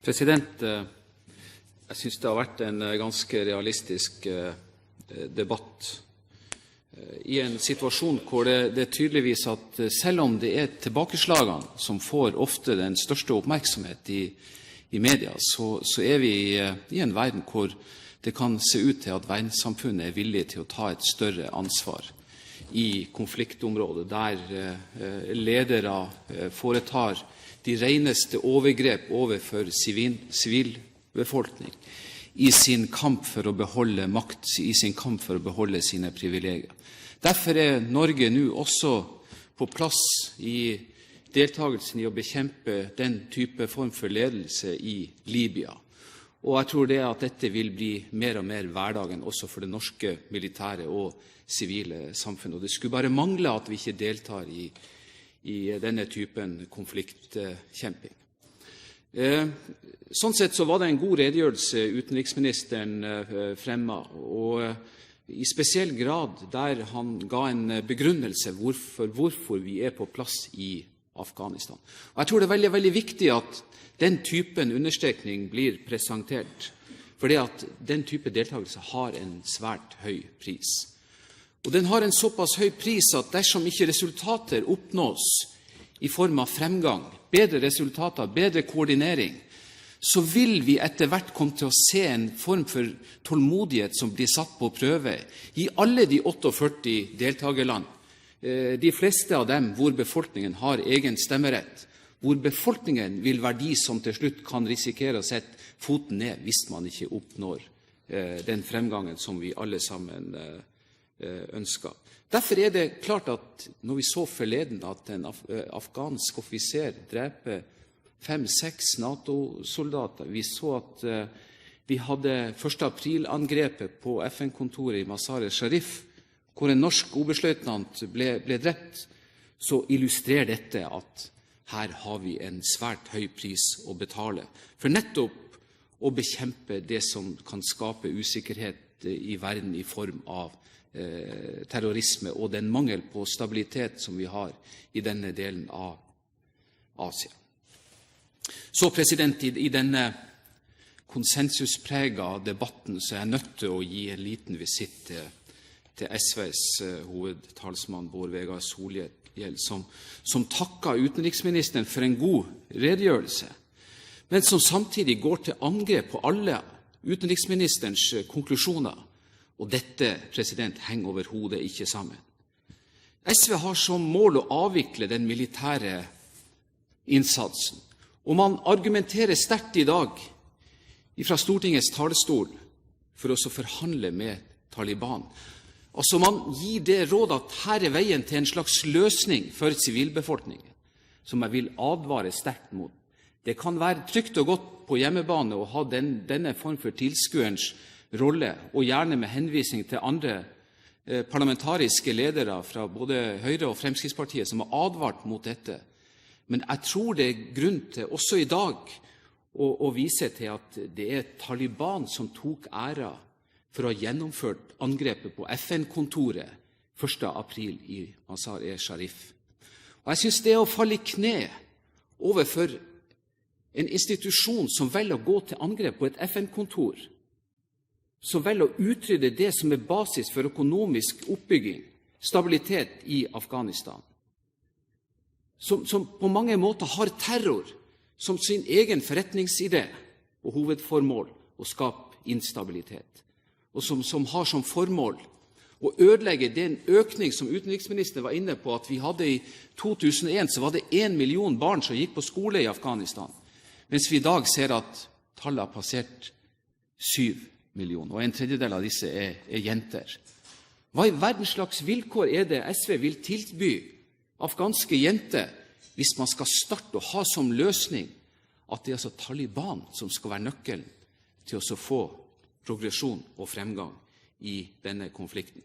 President, jeg synes det har vært en ganske realistisk debatt i en situasjon hvor det er tydeligvis at selv om det er tilbakeslagene som får ofte den største oppmerksomhet i media, så er vi i en verden hvor det kan se ut til at verdenssamfunnet er villig til å ta et større ansvar i konfliktområdet, der ledere foretar de reneste overgrep overfor sivilbefolkning i sin kamp for å beholde makt, i sin kamp for å beholde sine privilegier. Derfor er Norge nå også på plass i deltakelsen i å bekjempe den type form for ledelse i Libya. Og jeg tror at dette vil bli mer og mer hverdagen også for det norske militære og sivile samfunn. Og det skulle bare mangle at vi ikke deltar i denne typen konfliktkjemping. Sånn sett så var det en god redegjørelse utenriksministeren fremmet, og i spesiell grad der han ga en begrunnelse hvorfor vi er på plass i Afghanistan. Og jeg tror det er veldig, veldig viktig at den typen understrekning blir presentert, fordi at den type deltakelse har en svært høy pris. Og den har en såpass høy pris at dersom ikke resultater oppnås i form av fremgang, bedre resultater, bedre koordinering, så vil vi etter hvert komme til å se en form for tålmodighet som blir satt på prøve i alle de 48 deltakerland. De fleste av dem hvor befolkningen har egen stemmerett, hvor befolkningen vil være de som til slutt kan risikere å sette foten ned hvis man ikke oppnår den fremgangen som vi alle sammen ønsker. Derfor er det klart at når vi så forleden at en afghansk offiser dreper 5-6 NATO-soldater, vi så at vi hadde 1. april-angrepet på FN-kontoret i Mazar-e-Sharif, hvor en norsk oberstløytnant ble drept, så illustrerer dette at her har vi en svært høy pris å betale for nettopp å bekjempe det som kan skape usikkerhet i verden i form av terrorisme og den mangel på stabilitet som vi har i denne delen av Asia. Så i denne konsensuspreget debatten så er jeg nødt til å gi en liten visitt til SVs hovedtalsmann Bård Vegar Solhjell, som takket utenriksministeren for en god redegjørelse, men som samtidig går til angrep på alle utenriksministerens konklusjoner. Og dette, henger overhodet ikke sammen. SV har som mål å avvikle den militære innsatsen. Og man argumenterer sterkt i dag fra Stortingets talerstol for å forhandle med Taliban. Altså man gir det råd at her er veien til en slags løsning for sivilbefolkningen, som jeg vil advare sterkt mot. Det kan være trygt og godt på hjemmebane å ha denne form for tilskuerens rolle, og gjerne med henvisning til andre parlamentariske ledere fra både Høyre og Fremskrittspartiet som har advart mot dette. Men jeg tror det er grunn til, også i dag, å vise til at det er Taliban som tok æra for å ha gjennomført angrepet på FN-kontoret 1. april i Mazar-e-Sharif. Og jeg synes det er å falle i kne overfor en institusjon som velger å gå til angrep på et FN-kontor, som velger å utrydde det som er basis for økonomisk oppbygging, stabilitet i Afghanistan, som på mange måter har terror som sin egen forretningsidé og hovedformål å skape instabilitet, og som har som formål å ødelegge den økning som utenriksministeren var inne på, at vi hadde i 2001 så var det 1 million barn som gikk på skole i Afghanistan, mens vi i dag ser at tallet har passert 7 millioner, og en tredjedel av disse er jenter. Hva i verdens slags vilkår er det SV vil tilby afghanske jenter hvis man skal starte å ha som løsning at det er altså Taliban som skal være nøkkelen til å få progresjon og fremgang i denne konflikten?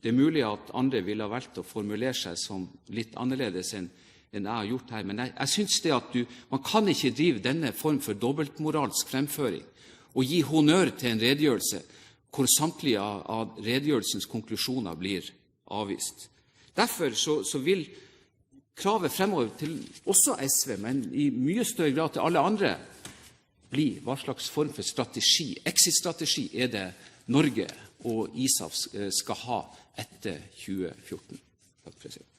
Det er mulig at andre ville ha valgt å formulere seg som litt annerledes enn jeg har gjort her, men jeg synes det at man kan ikke drive denne form for dobbeltmoralsk fremføring og gi honnør til en redegjørelse hvor samtlige av redegjørelsens konklusjoner blir avvist. Derfor så vil kravet fremover til også SV, men i mye større grad til alle andre, bli? Hva slags form for strategi, exit-strategi, er det Norge og ISAF skal ha etter 2014? Takk, president.